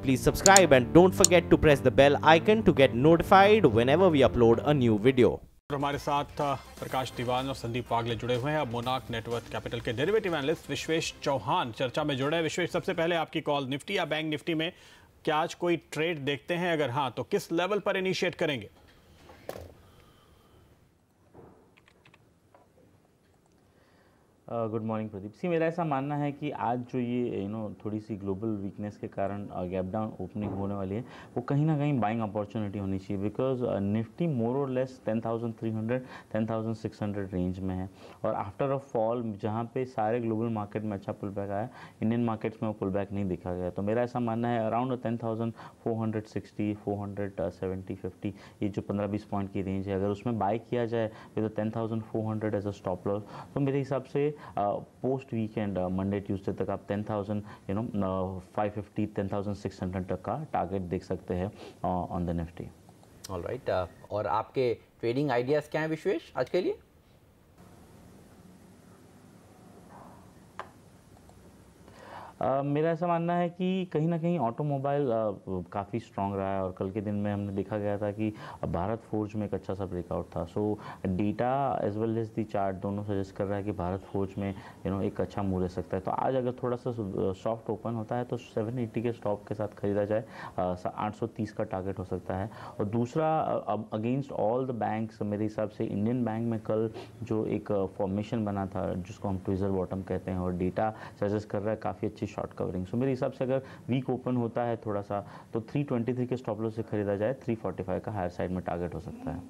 please subscribe and don't forget to press the bell icon to get notified whenever we upload a new video. हमारे साथ प्रकाश दीवान और संदीप वागले जुड़े हुए हैं। अब मोनार्क नेटवर्थ कैपिटल के डेरिवेटिव एनालिस्ट विश्वेश चौहान चर्चा में जुड़े हैं। विश्वेश, सबसे पहले आपकी कॉल, निफ्टी या बैंक निफ्टी में क्या आज कोई ट्रेड देखते हैं? अगर हाँ तो किस लेवल पर इनिशिएट करेंगे? गुड मॉर्निंग प्रदीप सी, मेरा ऐसा मानना है कि आज जो ये थोड़ी सी ग्लोबल वीकनेस के कारण गैप डाउन ओपनिंग होने वाली है, वो कहीं ना कहीं बाइंग अपॉर्चुनिटी होनी चाहिए। बिकॉज निफ्टी मोर और लेस 10,300 10,600 रेंज में है, और आफ्टर अ फॉल जहाँ पे सारे ग्लोबल मार्केट में अच्छा पुल बैक आया, इंडियन मार्केट्स में वो पुल बैक नहीं दिखा गया। तो मेरा ऐसा मानना है अराउंड 10,460 470 50 ये जो 15-20 पॉइंट की रेंज है, अगर उसमें बाय किया जाए with 10,400 as a stop loss, तो मेरे हिसाब से पोस्ट वीकेंड मंडे ट्यूसडे तक आप 10,000 550 10,600 तक का टारगेट देख सकते हैं ऑन द निफ्टी। ऑलराइट, और आपके ट्रेडिंग आइडियाज क्या हैं विश्वेश आज के लिए? मेरा ऐसा मानना है कि कहीं ना कहीं ऑटोमोबाइल काफ़ी स्ट्रॉन्ग रहा है, और कल के दिन में हमने देखा गया था कि भारत फोर्ज में एक अच्छा सा ब्रेकआउट था। So data as well as the chart दोनों सजेस्ट कर रहा है कि भारत फोर्ज में एक अच्छा मूव रह सकता है। तो आज अगर थोड़ा सा सॉफ्ट ओपन होता है तो 780 के स्टॉप के साथ खरीदा जाए, 830 का टारगेट हो सकता है। और दूसरा, अगेंस्ट ऑल द बैंक्स मेरे हिसाब से इंडियन बैंक में कल जो एक फॉर्मेशन बना था जिसको हम ट्विजर बॉटम कहते हैं, और डेटा सजेस्ट कर रहा है काफ़ी अच्छी शॉर्ट कवरिंग। सो मेरे हिसाब से अगर वीक ओपन होता है थोड़ा सा, तो 323 के स्टॉप लॉस से खरीदा जाए, 345 का हायर साइड में टारगेट हो सकता है।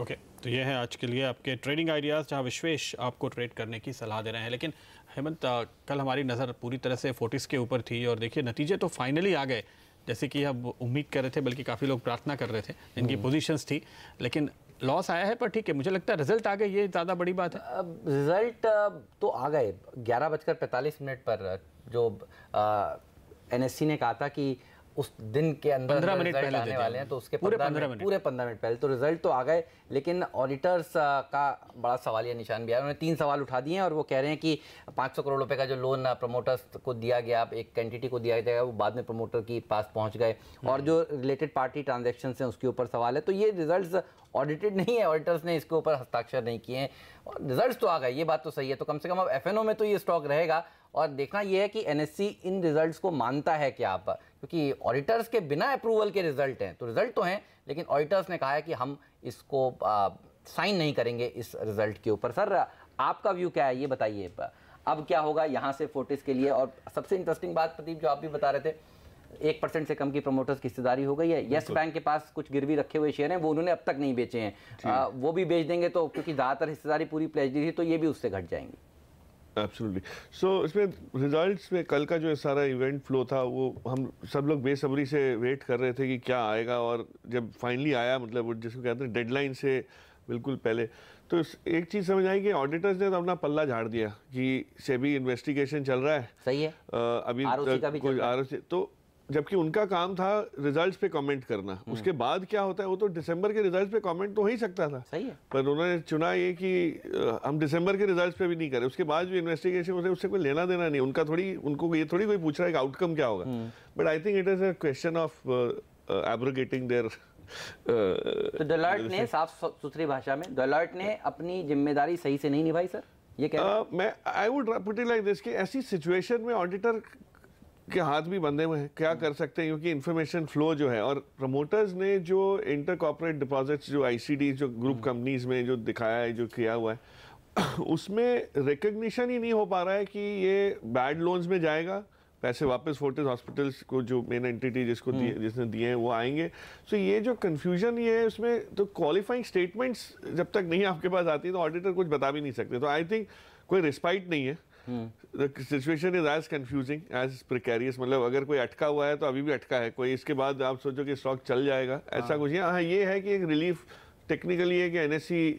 ओके, तो ये है आज के लिए आपके ट्रेडिंग आइडियाज़, जहाँ विश्वेश आपको ट्रेड करने की सलाह दे रहे हैं। लेकिन हेमंत, कल हमारी नज़र पूरी तरह से फोर्टिस के ऊपर थी, और देखिए नतीजे तो फाइनली आ गए जैसे कि अब उम्मीद कर रहे थे, बल्कि काफ़ी लोग प्रार्थना कर रहे थे, जिनकी पोजीशंस थी। लेकिन लॉस आया है, पर ठीक है, मुझे लगता है रिजल्ट आ गए, ये ज़्यादा बड़ी बात है। रिजल्ट तो आ गए 11:45 पर, जो एनएससी ने कहा था कि उस दिन के अंदर 15 मिनट पहले आने वाले हैं, तो उसके पूरे 15 मिनट पहले तो रिजल्ट तो आ गए। लेकिन ऑडिटर्स का बड़ा सवालिया निशान भी है। उन्होंने 3 सवाल उठा दिए हैं, और वो कह रहे हैं कि 500 करोड़ रुपए का जो लोन प्रमोटर्स को दिया गया, एक एंटिटी को दिया गया, वो बाद में प्रमोटर के पास पहुंच गए, और जो रिलेटेड पार्टी ट्रांजैक्शंस हैं उसके ऊपर सवाल है। तो ये रिजल्ट्स ऑडिटेड नहीं है, ऑडिटर्स ने इसके ऊपर हस्ताक्षर नहीं किए हैं, और रिजल्ट्स तो आ गए, ये बात तो सही है। तो कम से कम अब एफएनओ में तो ये स्टॉक रहेगा, और देखना ये है कि एनएससी इन रिजल्ट्स को मानता है क्या आप, क्योंकि ऑडिटर्स के बिना अप्रूवल के रिजल्ट हैं, तो रिजल्ट तो हैं, लेकिन ऑडिटर्स ने कहा है कि हम इसको साइन नहीं करेंगे इस रिजल्ट के ऊपर। सर, आपका व्यू क्या है, ये बताइए अब क्या होगा यहाँ से फोर्टिस के लिए? और सबसे इंटरेस्टिंग बात प्रदीप, जो आप भी बता रहे थे, 1% से कम की प्रमोटर्स की हिस्सेदारी हो गई है। यस बैंक के पास कुछ गिरवी रखे हुए शेयर हैं, वो उन्होंने अब तक नहीं बेचे हैं, वो भी बेच देंगे, तो क्योंकि ज़्यादातर हिस्सेदारी पूरी प्लेज थी, तो ये भी उससे घट जाएंगी। एब्सोल्युटली। सो इसमें रिजल्ट्स में कल का जो सारा इवेंट फ्लो था, वो हम सब लोग बेसब्री से वेट कर रहे थे कि क्या आएगा, और जब फाइनली आया, मतलब वो जिसको कहते हैं डेडलाइन से बिल्कुल पहले, तो एक चीज़ समझ आई कि ऑडिटर्स ने तो अपना पल्ला झाड़ दिया कि सेबी इन्वेस्टिगेशन चल रहा है, सही है, अभी आरओसी का भी चल रहा है। आरओसी, तो जबकि उनका काम था रिजल्ट्स पे कमेंट करना, उसके बाद क्या होता है, वो तो दिसंबर के रिजल्ट्स पे कमेंट तो हो ही सकता था, सही है, पर उन्होंने चुना ये कि हम दिसंबर के रिजल्ट्स पे भी नहीं करें, उसके बाद जो इन्वेस्टिगेशन होते उससे कोई लेना देना नहीं, उनका थोड़ी, उनको ये थोड़ी कोई पूछ रहा है कि आउटकम क्या होगा। But I think it is a question of abrogating there. तो डेलॉयट ने साफ सुथरी भाषा में, डेलॉयट ने अपनी जिम्मेदारी सही से नहीं निभाई सर, ये कह मैं I would put it like this कि ऐसी सिचुएशन में ऑडिटर के हाथ भी बंधे हुए हैं, क्या कर सकते हैं, क्योंकि इन्फॉर्मेशन फ्लो जो है, और प्रमोटर्स ने जो इंटर कॉर्पोरेट डिपॉजिट्स, जो आईसीडी, जो ग्रुप कंपनीज में जो दिखाया है, जो किया हुआ है, उसमें रिकग्निशन ही नहीं हो पा रहा है कि ये बैड लोन्स में जाएगा, पैसे वापस फोर्टिस हॉस्पिटल्स को, जो मेन एंटिटी जिसको दिए, जिसने दिए हैं, वो आएंगे। सो ये जो कंफ्यूजन ये है, उसमें तो क्वालिफाइंग स्टेटमेंट्स जब तक नहीं आपके पास आती तो ऑडिटर कुछ बता भी नहीं सकते। तो आई थिंक कोई रिस्पाइट नहीं है, the situation is as confusing as precarious. मतलब अगर कोई अटका हुआ है तो अभी भी अटका है, कोई इसके बाद आप सोचो कि स्टॉक चल जाएगा, ऐसा कुछ नहीं। हाँ, ये है कि एक रिलीफ टेक्निकली है कि एनएससी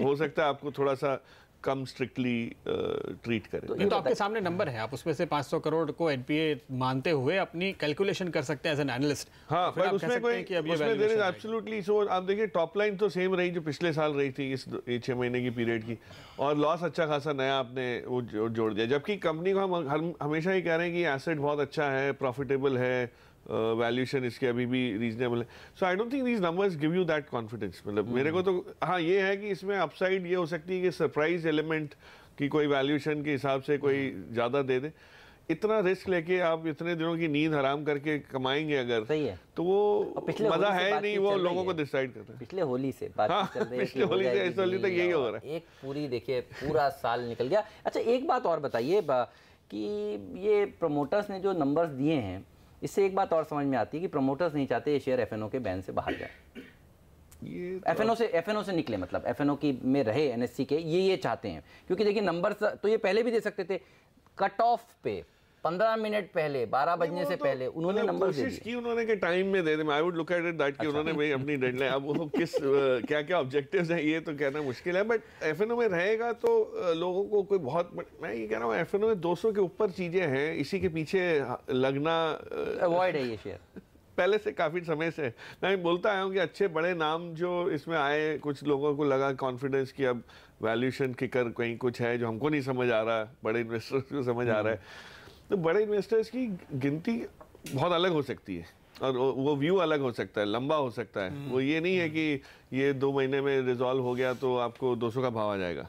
हो सकता है आपको थोड़ा सा कम स्ट्रिक्टली ट्रीट करें। ये तो आपके सामने नंबर है, आप उसमें से 500 करोड़ को एनपीए मानते हुए अपनी कैलकुलेशन कर सकते हैं एज एन एनालिस्ट। हाँ, पर उसमें कोई उसमें एब्सोल्युटली सो आप देखिए टॉप लाइन तो सेम रही जो पिछले साल रही थी इस 6 महीने की पीरियड की, और लॉस अच्छा खासा नया आपने वो जोड़ दिया, जबकि कंपनी को हम हमेशा ही कह रहे हैं कि एसेट बहुत अच्छा है, प्रॉफिटेबल है, वैल्यूएशन इसके अभी भी रीजनेबल है। So I don't think these numbers give you that confidence. मतलब मेरे को तो हाँ ये है कि इसमें अपसाइड ये हो सकती है कि सरप्राइज एलिमेंट की कोई वैल्यूएशन के हिसाब से कोई ज़्यादा दे दे। इतना रिस्क लेके आप इतने दिनों की नींद हराम करके कमाएंगे अगर, सही है, तो वो मजा है नहीं, वो लोगों को डिसाइड करता है। पिछले होली से बात चल रही है, पिछले होली से इस होली तक यही हो रहा है। एक पूरी देखिए पूरा साल निकल गया। अच्छा एक बात और बताइए कि ये प्रमोटर्स ने जो नंबर्स दिए हैं, इससे एक बात और समझ में आती है कि प्रमोटर्स नहीं चाहते ये शेयर एफएनओ के बैन से बाहर जाए, एफएनओ से निकले, मतलब एफएनओ की में रहे एनएससी के, ये चाहते हैं। क्योंकि देखिए नंबर्स तो ये पहले भी दे सकते थे, कट ऑफ पे 15 मिनट पहले 12 बजने से पहले उन्होंने नंबर दे कोशिश की उन्होंने के टाइम में दे दे। I would look at it that कि उन्होंने भाई अपनी डेडलाइन, अब वो किस क्या क्या ऑब्जेक्टिव्स हैं ये तो कहना मुश्किल है, बट एफएनओ में रहेगा तो लोगों को कोई बहुत, मैं ये कह रहा हूँ एफएनओ में 200 के ऊपर चीजें हैं, इसी के पीछे लगना अवॉइड है ये शेयर पहले से काफी समय से। मैं बोलता आया हूँ कि अच्छे बड़े नाम जो इसमें आए, कुछ लोगों को लगा कॉन्फिडेंस कि अब वैल्यूएशन किकर कहीं कुछ है जो हमको नहीं समझ आ रहा, बड़े इन्वेस्टर्स को समझ आ रहा है। तो बड़े इन्वेस्टर्स की गिनती बहुत अलग हो सकती है और वो व्यू अलग हो सकता है, लंबा हो सकता है। वो ये नहीं है कि ये 2 महीने में रिजॉल्व हो गया तो आपको 200 का भाव आ जाएगा।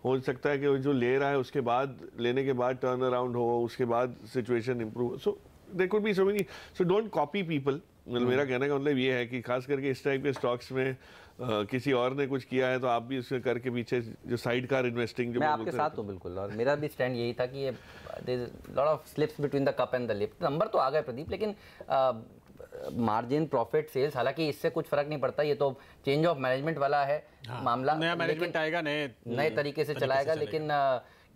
हो सकता है कि जो ले रहा है उसके बाद, लेने के बाद टर्न अराउंड हो, उसके बाद situation improve. So there could be so many, so don't copy people. मतलब मेरा कहने का मतलब ये है कि खास करके इस टाइप के स्टॉक्स में किसी और ने कुछ किया है तो आप भी उसके करके पीछे जो साइड कार इन्वेस्टिंग जो मैं आपके साथ हूँ बिल्कुल, और मेरा भी स्टैंड यही था कि ये lot of slips between the cup and the lip. Number तो आ गए प्रदीप, लेकिन मार्जिन, प्रॉफिट, सेल्स, हालांकि इससे कुछ फर्क नहीं पड़ता, ये तो चेंज ऑफ मैनेजमेंट वाला है मामला, नया मैनेजमेंट आएगा, नए तरीके से चलाएगा। लेकिन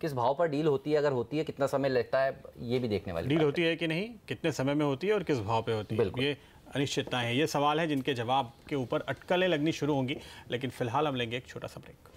किस भाव पर डील होती है, अगर होती है कितना समय लगता है, ये भी देखने वाली डील होती है कि नहीं, कितने समय में होती है और किस भाव पे होती है, ये अनिश्चितता है। ये सवाल है जिनके जवाब के ऊपर अटकलें लगनी शुरू होंगी। लेकिन फिलहाल हम लेंगे एक छोटा सा ब्रेक।